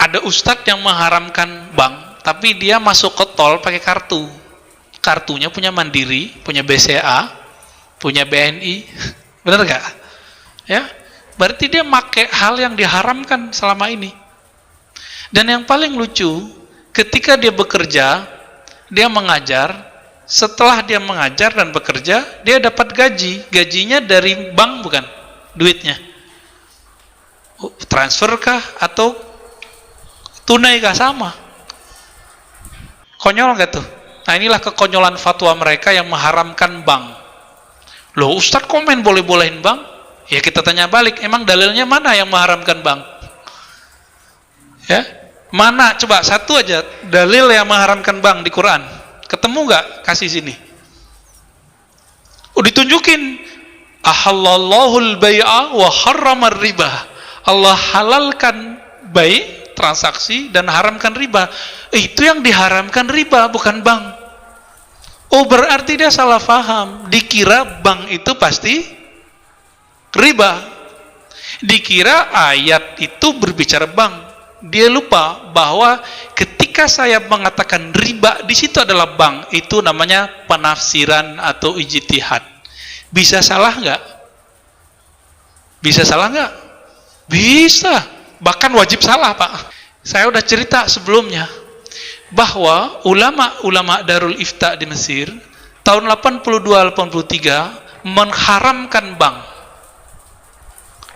Ada ustadz yang mengharamkan bank, tapi dia masuk ke tol pakai kartu. Kartunya punya Mandiri, punya BCA, punya BNI. Benar gak? Ya, berarti dia pakai hal yang diharamkan selama ini. Dan yang paling lucu, ketika dia bekerja, dia mengajar, setelah dia mengajar dan bekerja, dia dapat gaji. Gajinya dari bank bukan? Duitnya. Transfer kah? Atau tunai kah? Sama. Konyol gak tuh? Nah inilah kekonyolan fatwa mereka yang mengharamkan bank. Loh Ustadz komen boleh-bolehin bank? Ya kita tanya balik, emang dalilnya mana yang mengharamkan bank? Ya, mana? Coba satu aja dalil yang mengharamkan bank di Quran. Ketemu nggak? Kasih sini. Oh ditunjukin. Ahallallahul bai'a wa harramar riba. Allah halalkan bai, transaksi, dan haramkan riba. Itu yang diharamkan riba, bukan bank. Oh berarti dia salah paham. Dikira bank itu pasti riba. Dikira ayat itu berbicara bank. Dia lupa bahwa ketika saya mengatakan riba di situ adalah bank, itu namanya penafsiran atau ijtihad. Bisa salah nggak? Bisa salah nggak? Bisa. Bahkan wajib salah, Pak. Saya udah cerita sebelumnya bahwa ulama Darul Ifta di Mesir tahun 82-83 mengharamkan bank.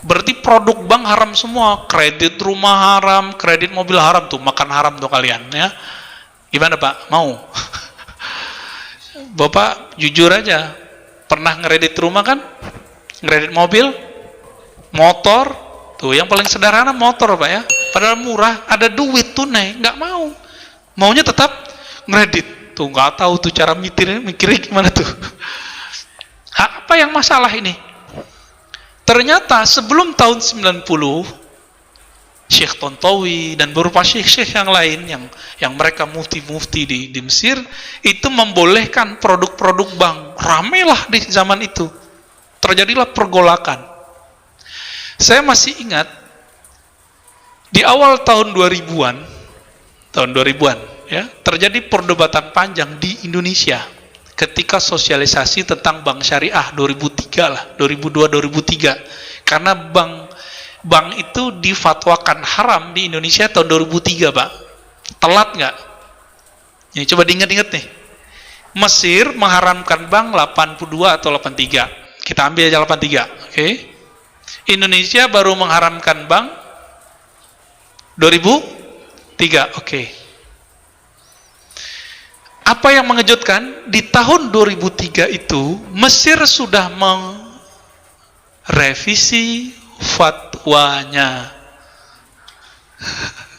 Berarti produk bank haram semua, kredit rumah haram, kredit mobil haram, tuh makan haram tuh kalian ya. Gimana Pak? Mau? Bapak jujur aja, pernah ngeredit rumah kan? Ngeredit mobil, motor, tuh yang paling sederhana motor Pak ya. Padahal murah, ada duit tunai, nggak mau. Maunya tetap ngeredit, tuh nggak tahu tuh cara mikirnya gimana tuh. Apa yang masalah ini? Ternyata sebelum tahun 90, Syekh Tontowi dan beberapa syekh-syekh yang lain yang mereka mufti-mufti di Mesir itu membolehkan produk-produk bank. Ramailah di zaman itu. Terjadilah pergolakan. Saya masih ingat di awal tahun 2000-an ya, terjadi perdebatan panjang di Indonesia ketika sosialisasi tentang bank syariah 2003 lah, 2002-2003. Karena bank itu difatwakan haram di Indonesia tahun 2003, Pak. Telat nggak? Ini coba diingat-ingat nih. Mesir mengharamkan bank 82 atau 83. Kita ambil aja 83, oke? Indonesia baru mengharamkan bank 2003, oke. Apa yang mengejutkan, di tahun 2003 itu Mesir sudah merevisi fatwanya.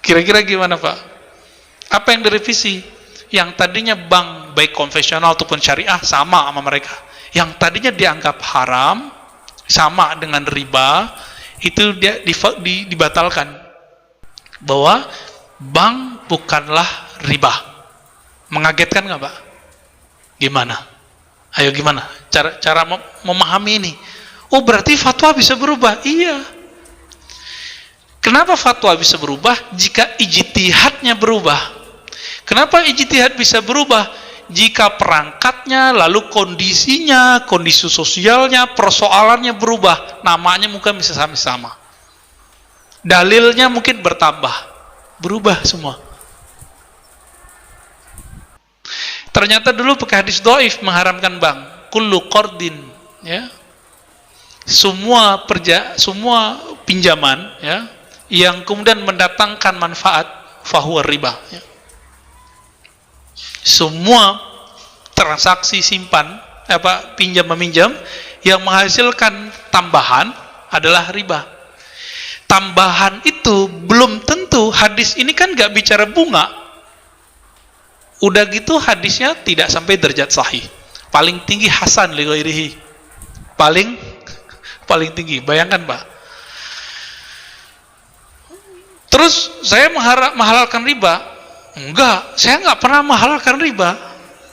Kira-kira gimana Pak? Apa yang direvisi? Yang tadinya bank baik konvensional ataupun syariah sama mereka. Yang tadinya dianggap haram sama dengan riba, itu dia dibatalkan. Bahwa bank bukanlah riba. Mengagetkan nggak Pak? Gimana? Ayo gimana? Cara memahami ini. Oh berarti fatwa bisa berubah? Iya. Kenapa fatwa bisa berubah? Jika ijtihadnya berubah. Kenapa ijtihad bisa berubah? Jika perangkatnya, lalu kondisinya, kondisi sosialnya, persoalannya berubah. Namanya mungkin bisa sama-sama. Dalilnya mungkin bertambah. Berubah semua. Ternyata dulu pakai hadis dhaif mengharamkan bank. Kullu qardin, ya. Semua pinjaman, ya, yang kemudian mendatangkan manfaat, fahuwa riba, ya. Semua transaksi simpan, pinjam meminjam yang menghasilkan tambahan adalah riba. Tambahan itu belum tentu, hadis ini kan nggak bicara bunga. Udah gitu hadisnya tidak sampai derajat sahih. Paling tinggi hasan li ghairihi. Paling tinggi. Bayangkan, Pak. Terus saya menghalalkan riba? Enggak, saya nggak pernah menghalalkan riba.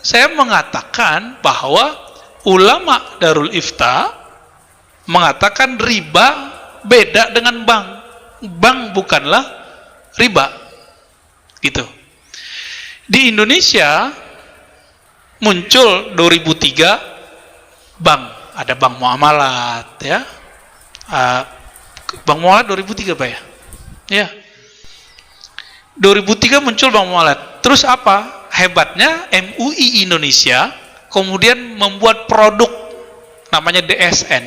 Saya mengatakan bahwa ulama Darul Ifta mengatakan riba beda dengan bank. Bank bukanlah riba. Gitu. Di Indonesia muncul 2003 bank, ada bank muamalat ya. Bank muamalat 2003 Pak ya? Ya. 2003 muncul bank muamalat. Terus apa? Hebatnya MUI Indonesia kemudian membuat produk namanya DSN,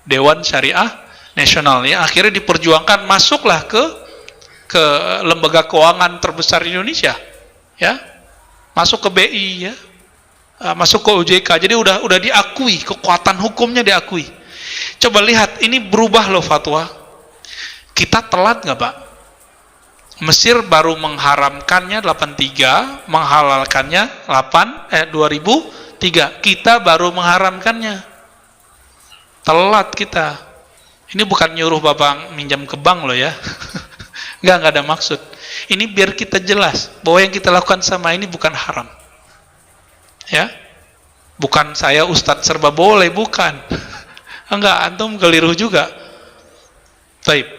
Dewan Syariah Nasional ya. Akhirnya diperjuangkan, masuklah ke lembaga keuangan terbesar di Indonesia. Ya. Masuk ke BI ya. Masuk ke OJK. Jadi udah diakui, kekuatan hukumnya diakui. Coba lihat, ini berubah loh fatwa. Kita telat nggak Pak? Mesir baru mengharamkannya 83, menghalalkannya 2003. Kita baru mengharamkannya. Telat kita. Ini bukan nyuruh Bapak minjam ke bank loh ya. Nggak ada maksud. Ini biar kita jelas bahwa yang kita lakukan sama ini bukan haram. Ya. Bukan saya Ustadz serba boleh, bukan. Enggak, antum keliru juga. Baik.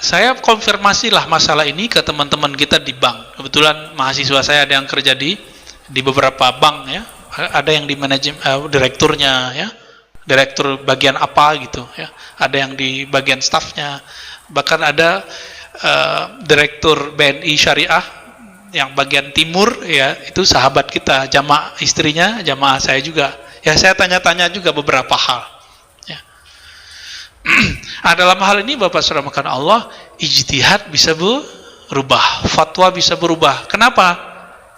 Saya konfirmasilah masalah ini ke teman-teman kita di bank. Kebetulan mahasiswa saya ada yang kerja di beberapa bank ya. Ada yang di manajemen direkturnya ya. Direktur bagian apa gitu ya. Ada yang di bagian stafnya. Bahkan ada direktur BNI Syariah yang bagian timur ya, itu sahabat kita, jamaah istrinya, jamaah saya juga. Ya saya tanya-tanya juga beberapa hal. Dalam hal ini Bapak Saudara makan Allah, ijtihad bisa berubah, fatwa bisa berubah. Kenapa?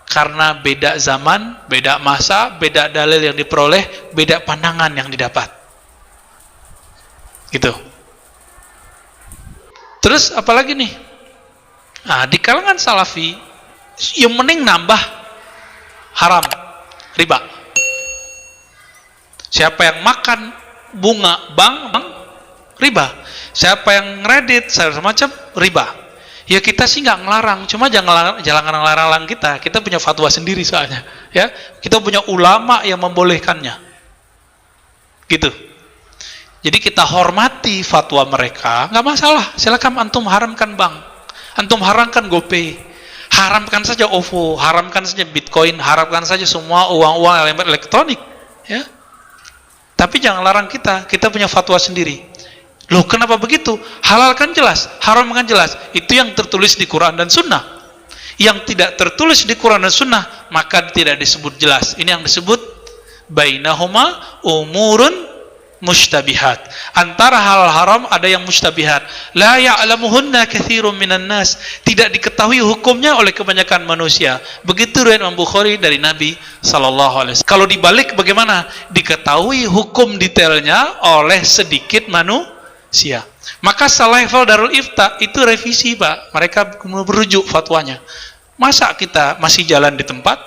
Karena beda zaman, beda masa, beda dalil yang diperoleh, beda pandangan yang didapat. Gitu. Terus apalagi nih? Di kalangan salafi yang mending nambah haram, riba. Siapa yang makan bunga bank riba. Siapa yang ngeredit semacam riba. Ya kita sih nggak ngelarang, cuma jangan ngelarang kita. Kita punya fatwa sendiri soalnya, ya. Kita punya ulama yang membolehkannya. Gitu. Jadi kita hormati fatwa mereka, nggak masalah. Silakan antum haramkan bank, antum haramkan GoPay, haramkan saja OVO, haramkan saja Bitcoin, haramkan saja semua uang-uang elektronik, ya. Tapi jangan larang kita punya fatwa sendiri. Loh kenapa begitu? Halalkan jelas, haramkan jelas. Itu yang tertulis di Quran dan Sunnah. Yang tidak tertulis di Quran dan Sunnah, maka tidak disebut jelas. Ini yang disebut bainahuma umurun mushtabihat. Antara hal haram ada yang mushtabihat. La ya'lamuhunna katsirun minan nas. Tidak diketahui hukumnya oleh kebanyakan manusia. Begitu riwayat Imam Bukhari dari Nabi sallallahu alaihi wasallam. Kalau dibalik bagaimana? Diketahui hukum detailnya oleh sedikit manusia. Maka Salaifal Darul Ifta itu revisi Pak. Mereka merujuk fatwanya. Masa kita masih jalan di tempat?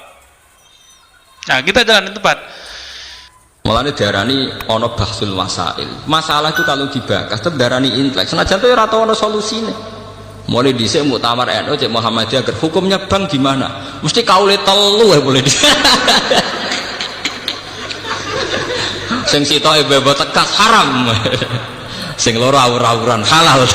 Nah, kita jalan di tempat. Mulane diarani ana bahsul masail. Masalah itu kalau dibahas tetep diarani intelek. Senajan to ora tau ana solusine. Mulai dhisik muktamar NU Cek Muhammadiyah agar hukumnya bank gimana? Mesti kaule telu ya boleh. Sing sitoke bebo tekas haram. Sing loro awur-awuran halal.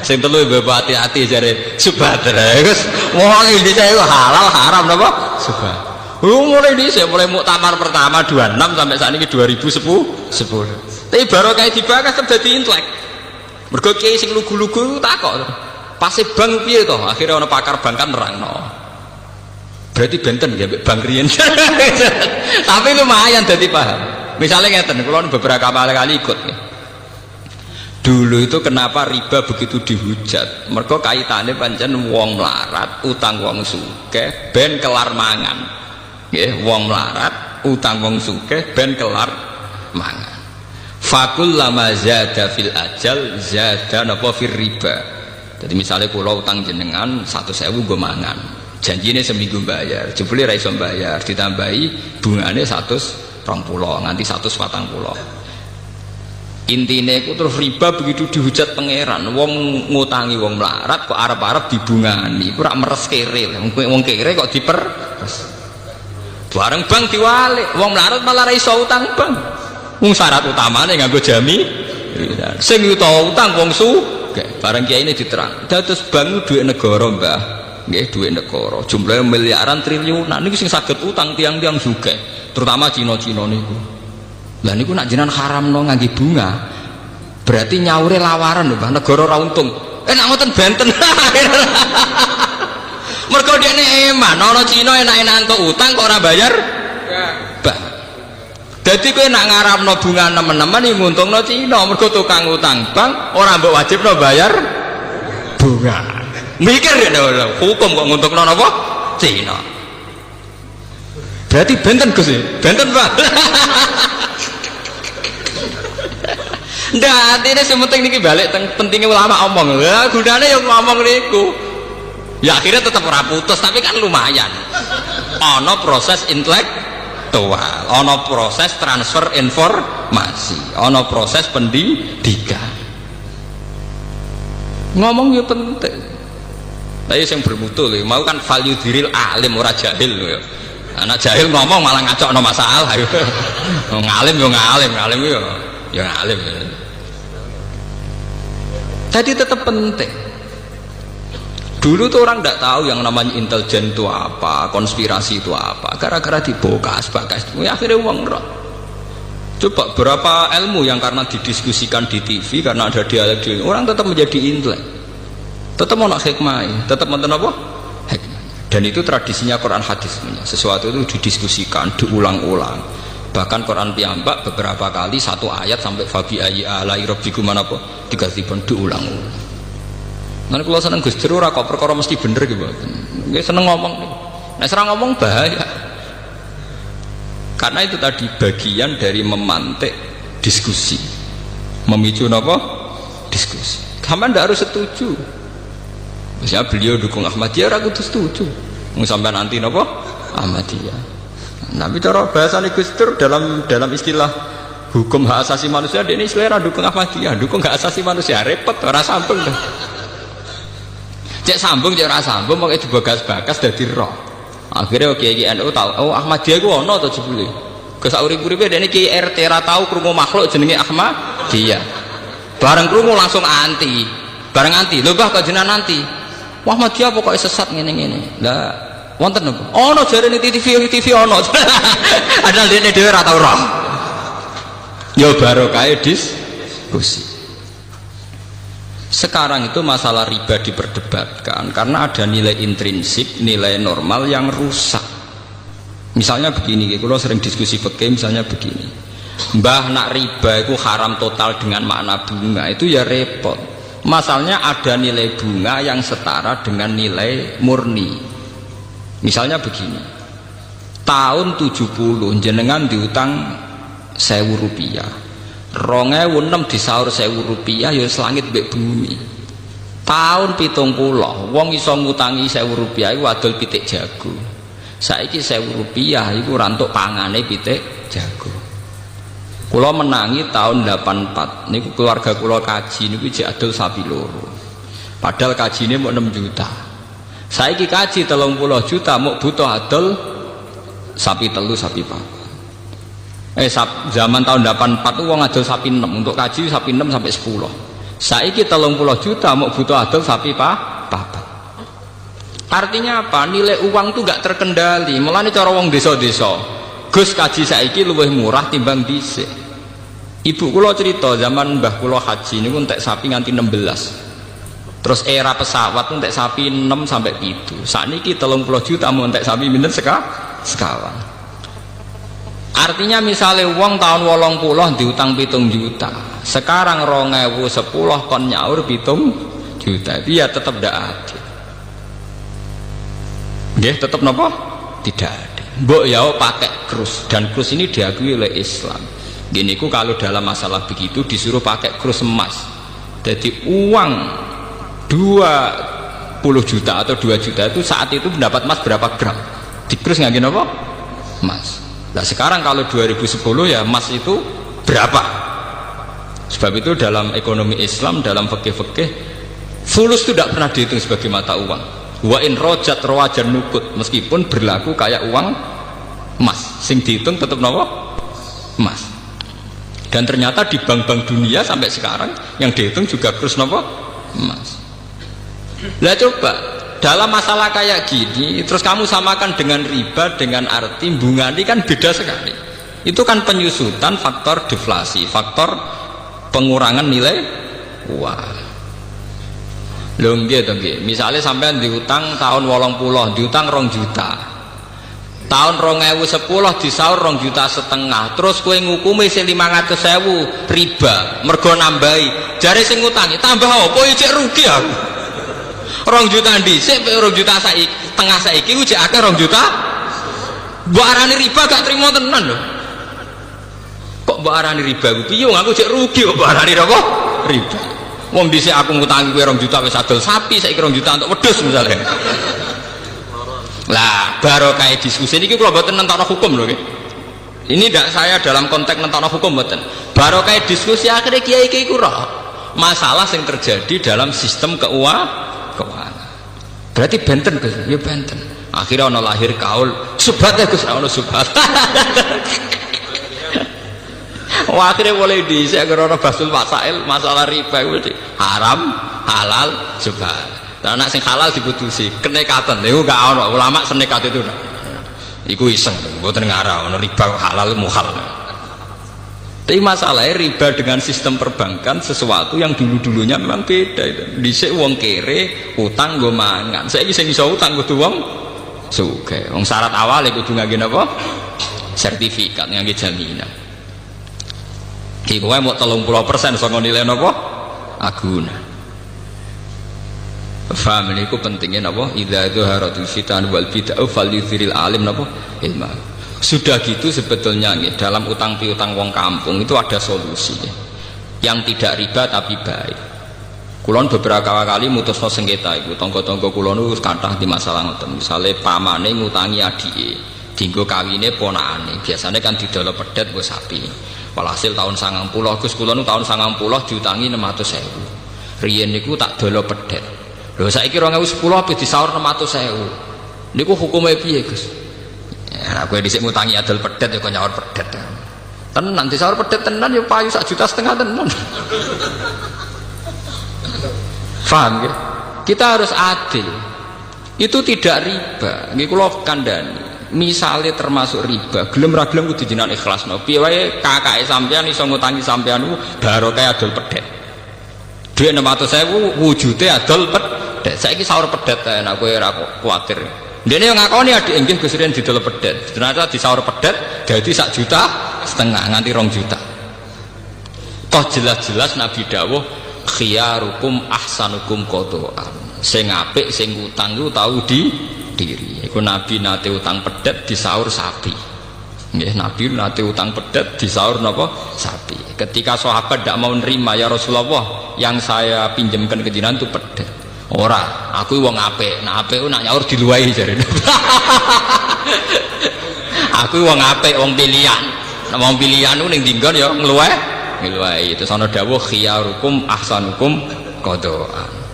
Sing telu bebo hati-hati jare subhadra. Wis wong Indonesia itu halal haram napa? Subhadra. Mulai mulai muktamar pertama 26 sampai saat ini 2010. Tapi baru kayak dibahas tetap jadi intelek. Mergo kiai sing lugu-lugu takok. Pasti bank piye to? Akhirnya ana pakar bank kan nerangno. Berarti benten ya bank riyen. Tapi lumayan dadi paham. Misalnya ngeten, kula beberapa kali ikut. Dulu itu kenapa riba begitu dihujat? Mergo kaitane pancen wong melarat, utang wong sugih ben kelar mangan. Nggih, wong melarat, utang wong sugih ben kelar mangan. Fakul lama zada fil ajal zada napa fir riba. Jadi misalnya kula utang jenengan 100.000 nggo mangan. Janjine seminggu bayar, jebule ra iso bayar, ditambahi bungane 120 nganti 140. Intine iku terus riba begitu dihujat pangeran. Wong ngutangi wong melarat kok arep-arep dibungani. Iku ora meres kere. Wong kere kok diper. Bareng bank diwalik. Wong melarat malah ra iso utang bank. Wong syarat utamane nganggo jami. Sing utang wong sugih. sugih. Barang kiai ini diterang. Dados bank duit negara, Mbah. Nggih, duit negara. Jumlahnya miliaran triliunan niku sing saged utang tiang-tiang sugih, terutama Cina-Cina niku. Lah niku nak jenengan haramno ngangge bunga, berarti nyaure lawaran lho, Mbah. Negara ora untung. Nak ngoten benten. Mergo dekne eman, ana Cina enak-enak entuk utang kok ora bayar. Bah. Dadi kowe nak ngarapno bunga nemen-nemen iki nguntungno Cina, mergo tukang utang bank ora mbok wajibno bayar bunga. Mikir ya hukum kok nguntungno napa? Cina. Berarti benten Gus, benten Pak. Ndak, artinya sementing niki balik pentingnya ulama omong. Lah gunane yang ngomong niku. Ya akhirnya tetap ora putus, tapi kan lumayan. Ana proses intelektual, ana proses transfer informasi, ana proses pendidikan. Ngomong ya penting. Tapi yang bermutu lho, mau kan value diril alim ora jahil lho. Anak jahil ngomong malah ngacokno masalah. Ngalim yo ngalim, ngalim yo ya ngalim. Jadi tetap penting. Dulu tuh orang tidak tahu yang namanya intelijen itu apa, konspirasi itu apa. Gara-gara dibokas, akhirnya uang roh. Coba berapa ilmu yang karena didiskusikan di TV, karena ada dialog, orang tetap menjadi intelek, tetap mau nak hikmah, tetap menten apa? Hikmah. Dan itu tradisinya Quran hadis. Sesuatu itu didiskusikan, diulang-ulang. Bahkan Quran piyambak beberapa kali satu ayat sampai fabi ayyi alai rabbikum manapa 3 tiban diulang-ulang. Nanti kalau seneng Gus Dur ora kok perkara mesti bener gitu. Nggih seneng ngomong. Nek serang ngomong bahaya. Karena itu tadi bagian dari memantik diskusi. Memicu napa? Diskusi. Sampeyan ndak harus setuju. Misalnya beliau dukung Ahmadiyah ora kudu setuju. Wong sampean anti napa? Ahmadiyah. Nabi cara bahasa Gus Dur dalam istilah hukum hak asasi manusia ini selera dukung Ahmadiyah, dukung hak asasi manusia repot ora sambung dah. Cek sambung cek ora sambung mok dibagas-bagas dadi roh. Akhirnya Kiai NU tahu oh Ahmadiyah ku ono to jebule. Gus sak urip-uripe dene Kiai RT ra tahu krungu makhluk jenenge Ahmadiyah. Bareng krungu langsung anti. Bareng anti, lho Mbah kok jenengan anti. Wah Ahmadiyah pokoke sesat ngene-ngene. Lah wonten napa? Ono jarene TV ono. Padahal dene dhewe ora tau roh. Ya barokah diskusi. Sekarang itu masalah riba diperdebatkan karena ada nilai intrinsik, nilai normal yang rusak. Misalnya begini, kalau sering diskusi fikih misalnya begini, mbah nak riba itu haram total dengan makna bunga itu ya repot. Masalahnya ada nilai bunga yang setara dengan nilai murni. Misalnya begini, tahun 70 jenengan diutang 1.000 rupiah, 2006 disaur 1.000 rupiah ya selangit mbek bumi. Tahun 70 wong iso ngutangi 1.000 rupiah iku adol pitik jago. Saiki 1.000 rupiah iku rantuk pangane pitik jago. Kula menangi tahun 84 niku keluarga kula kaji niku jek adol sapi loro. Padahal kajine mau 6 juta. Saiki kaji 30 juta mau butuh adol sapi telu sapi papat. Zaman tahun 84 wong adol sapi 6 untuk kaji sapi 6 sampai 10. Saiki 30 juta mau butuh adol sapi papat. Artinya apa? Nilai uang tuh gak terkendali. Mulane cara wong desa-desa, Gus kaji saiki luwih murah timbang dhisik. Ibu kula cerita zaman mbah kula haji niku entek sapi nganti 16. Terus era pesawat entek sapi 6 sampai 7. Sakniki 30 juta mau entek sapi pinten sekawan. Artinya misalnya uang tahun 80 diutang 7 juta, sekarang 2010 kon nyaur 7 juta, itu ya tetap tidak adil. Dia tetap nopo tidak ada. Mbok ya pakai krus, dan krus ini diakui oleh Islam. Gini ku kalau dalam masalah begitu disuruh pakai krus emas. Jadi uang 20 juta atau 2 juta itu saat itu mendapat emas berapa gram? Di krus nggak gini apa? Emas. Nah sekarang kalau 2010 ya emas itu berapa? Sebab itu dalam ekonomi Islam, dalam fikih fulus itu tidak pernah dihitung sebagai mata uang. Wa in rojat rawajan nukut, meskipun berlaku kayak uang emas, sing dihitung tetap nawa emas. Dan ternyata di bank-bank dunia sampai sekarang yang dihitung juga krus nawa emas. Lah coba dalam masalah kayak gini terus kamu samakan dengan riba dengan arti bunga ini kan beda sekali. Itu kan penyusutan faktor deflasi, faktor pengurangan nilai uang. Lho nggih to nggih. Misale sampean diutang tahun 80, diutang 2 juta. Tahun 2010 disaur 2,5 juta. Terus kowe ngukumi sing 500.000 riba, mergo nambahi. Jare sing ngutangi tambah apa ya cek rugi aku. 2 juta dhisik 2 juta saiki, setengah saiki ku cek akeh 2 juta. Mbok arani riba gak trimo tenan lho. Kok mbok arani riba ku piye aku cek rugi kok mbok arani apa? Riba. Wong dhisik aku ngutangi kowe 2 juta wis adol sapi, saiki 2 juta untuk wedhus misalnya. Lah, baru kayak diskusi ini kalau mboten nentokno hukum lho nggih. Ini tidak saya dalam konteks nentokno hukum mboten. Baru kayak diskusi akhirnya kiai-kiai ku roh masalah yang terjadi dalam sistem keuangan. Berarti benten Gus, ya benten. Akhirnya ono lahir kaul subhat ya Gus, ono subhat. Wah, akhirnya boleh diisi agar orang basul masail masalah riba itu haram, halal, subhat. Nah, anak sing halal diputusi kenekatan, itu gak ono ulama senekat itu. Iku iseng, mboten ngarah ono riba halal muhal. Tapi masalahnya riba dengan sistem perbankan sesuatu yang dulu-dulunya memang beda itu. Dhisik wong kere utang nggo mangan. Saiki sing iso utang kudu wong sugih. Wong syarat awal kudu ngangge napa? Sertifikat ngangge jaminan. Iki kowe mau 30% saka nilai napa? Aguna. Faham ini ku pentingnya napa? Idza dzaharatul fitan wal bid'ah falyuthiril alim napa? Ilma. Sudah gitu sebetulnya nih, dalam utang piutang wong kampung itu ada solusi yang tidak riba tapi baik. Kulon beberapa kali mutusno sengketa itu tonggo-tonggo kulon itu kathah di masalah ngoten. Misale pamane ngutangi adike, dinggo kawine ponakane. Biasanya kan didol pedet nggo sapi. Walhasil tahun 90 Gus kulon tahun 90 diutangi 600.000. Riyen niku tak dolo pedet. Lho saiki 2010 ape disaur 600.000. Niku hukume piye Gus? Ya kowe dhisik ngutangi adol pedet ya kok nyaur pedet. Tenan disaur pedet tenan ya payu 1,5 juta tenan. Paham ya? Kita harus adil. Itu tidak riba. Nggih kula kandhani. Misalnya termasuk riba, gelem ra gelem kudu jenengan ikhlasno. Piye wae kakake sampean iso ngutangi sampean baru kaya adol pedet. Dhuwit 600.000 wujude adol pedet. Saiki saur pedet enak kowe ora kuwatir. Dene yo ngakoni adik nggih Gus Riyen didol pedet. Ternyata disaur pedet dadi 1,5 juta nganti 2 juta. Toh jelas-jelas Nabi dawuh khiyarukum ahsanukum qadaan. Sing apik sing utang ku tau diri. Iku Nabi nate utang pedet disaur sapi. Nggih, Nabi nate utang pedet disaur napa? Sapi. Ketika sahabat tidak mau nerima, ya Rasulullah, yang saya pinjamkan ke jenengan itu pedet. Ora, aku wong apik. Nah apik ku nak nyaur diluwahi jare. Aku wong apik, wong pilihan. Nek wong pilihan ku ning dinggon ya ngluwahi. Itu ana dawuh khiyarukum ahsanukum qadaan.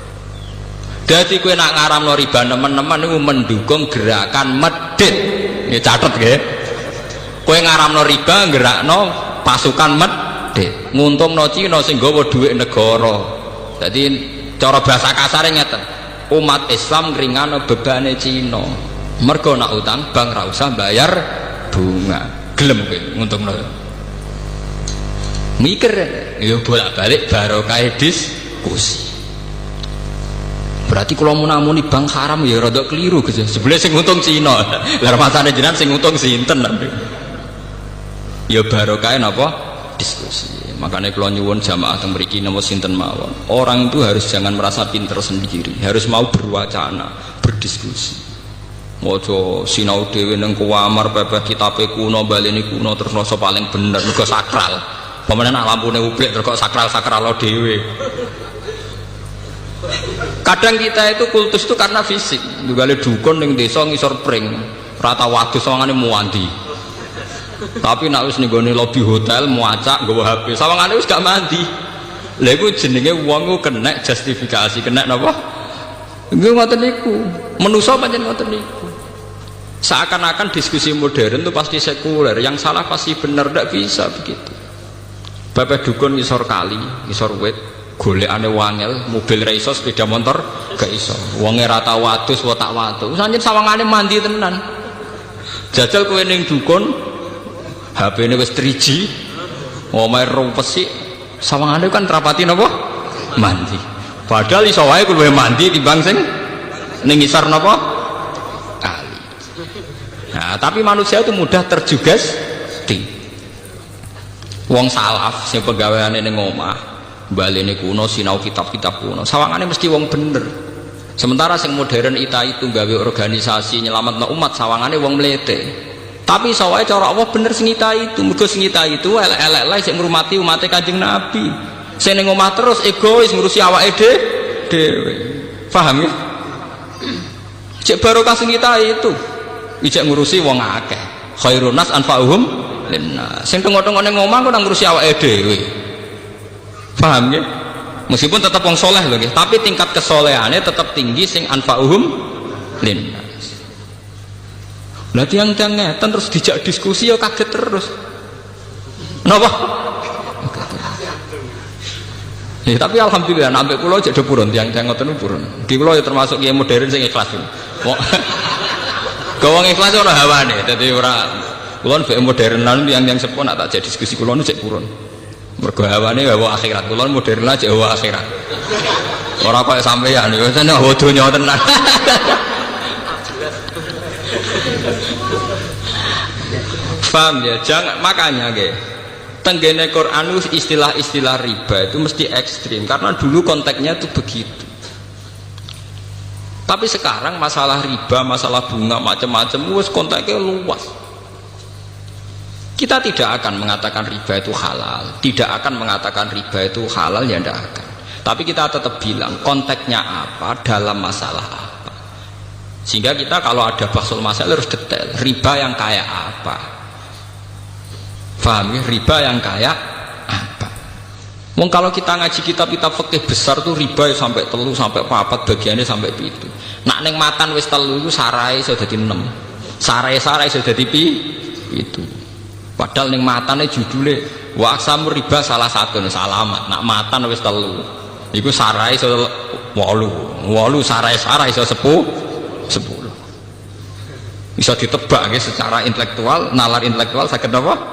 Jadi kue nak ngaramno riba teman-teman itu mendukung gerakan medit. Ini catat nggih. Kue ngaramno riba gerakno pasukan medit. Nguntungno Cina sing nggawa dhuwit negara. Jadi cara bahasa kasare ngeten. Umat Islam ngringano bebane Cina. Mergo nak utang bank ra usah bayar bunga. Gelem kowe nguntungno. Mikir ya bolak-balik barokah diskusi. Berarti kalau muni bank haram ya rada keliru Gus. Sebelah sing untung Cina. Lah masane jenengan sing untung sinten nanti. Ya barokah napa? Diskusi. Makanya kalau nyuwun jamaah teng mriki napa sinten mawon. Orang itu harus jangan merasa pinter sendiri, harus mau berwacana, berdiskusi. Mojo sinau dhewe nang kuamar pepeh kitabe kuno baleni kuno terus rasa paling bener mergo sakral. Pemene nak lampune ublik terus kok sakral-sakral dhewe. Kadang kita itu kultus itu karena fisik. Juga le dukun ning desa ngisor pring, rata wadus sawangane muandi. Tapi nek wis ning gone lobi hotel muacak nggawa HP, sawangane wis gak mandi. Lha iku jenenge wong ku kena justifikasi, kena napa? Nggih ngoten niku. Manusa pancen ngoten niku. Seakan-akan diskusi modern itu pasti sekuler, yang salah pasti benar, tidak bisa begitu. Bapak dukun ngisor kali, ngisor wit, golekane wangel, mobil ra iso, sepeda motor gak iso. Wonge ra tau wadus, wa tak wadus. Sanjen sawangane mandi tenan. Jajal kowe ning dukun, HP-ne wis 3G, omahe rumpesik, sawangane kan rapati napa? Mandi. Padahal iso wae kowe mandi timbang sing ning ngisor napa? Kali. Nah, tapi manusia itu mudah terjugesti. Wong salaf sing pegawaiane ning omah, balene kuno sinau kitab-kitab kuno, sawangane mesti wong bener. Sementara sing modern itu gawe organisasi nyelametno umat, sawangane wong mlete. Tapi sawae cara Allah bener sing itu, mergo sing itu elek-elek sing ngurmati umate Kanjeng Nabi. Sing ning omah terus egois ngurusi awake dhewe. Paham ya? Cek barokah sing itu. Ijek ngurusi wong akeh. Khairun nas anfa'uhum linnas. Sing tengok-tengok ning omah kok nang ngurusi awake dhewe. Paham ya? Meskipun tetap wong soleh loh, tapi tingkat kesolehannya tetap tinggi sing anfa'uhum linnas. Lah tiang-tiang ngeten terus dijak diskusi ya kaget terus. Napa? Ya, tapi alhamdulillah sampai kula aja do purun tiang-tiang ngoten purun. Iki kula ya termasuk kiai modern sing ikhlas. Wong ikhlas ora hawane, dadi ora kula mbek modernan tiang-tiang sepuh nak tak jak diskusi kula nu cek purun. Mergo hawane bawa akhirat, kula modern aja bawa akhirat. Ora kaya sampeyan yo tenan donya tenan. Paham ya? Jangan, makanya nggih. Tenggene Quran istilah-istilah riba itu mesti ekstrim karena dulu konteksnya itu begitu. Tapi sekarang masalah riba, masalah bunga macam-macam wis konteksnya luas. Kita tidak akan mengatakan riba itu halal, tidak akan mengatakan riba itu halal, ya tidak akan. Tapi kita tetap bilang konteksnya apa, dalam masalah apa. Sehingga kita kalau ada bahsul masalah harus detail. Riba yang kayak apa? Paham ya? Riba yang kayak apa? Wong kalau kita ngaji kitab-kitab fikih besar tuh riba ya sampai telu sampai papat bagiannya sampai pitu. Nak neng matan wis telu itu sarai sudah dadi 6. Sarai sudah dadi itu. Padahal neng matane judule wa aksamur riba salah satu salamat. Nak matan wis telu. Iku sarai sudah 8 sarai iso 10. Bisa ditebak ya secara intelektual, nalar intelektual saged apa?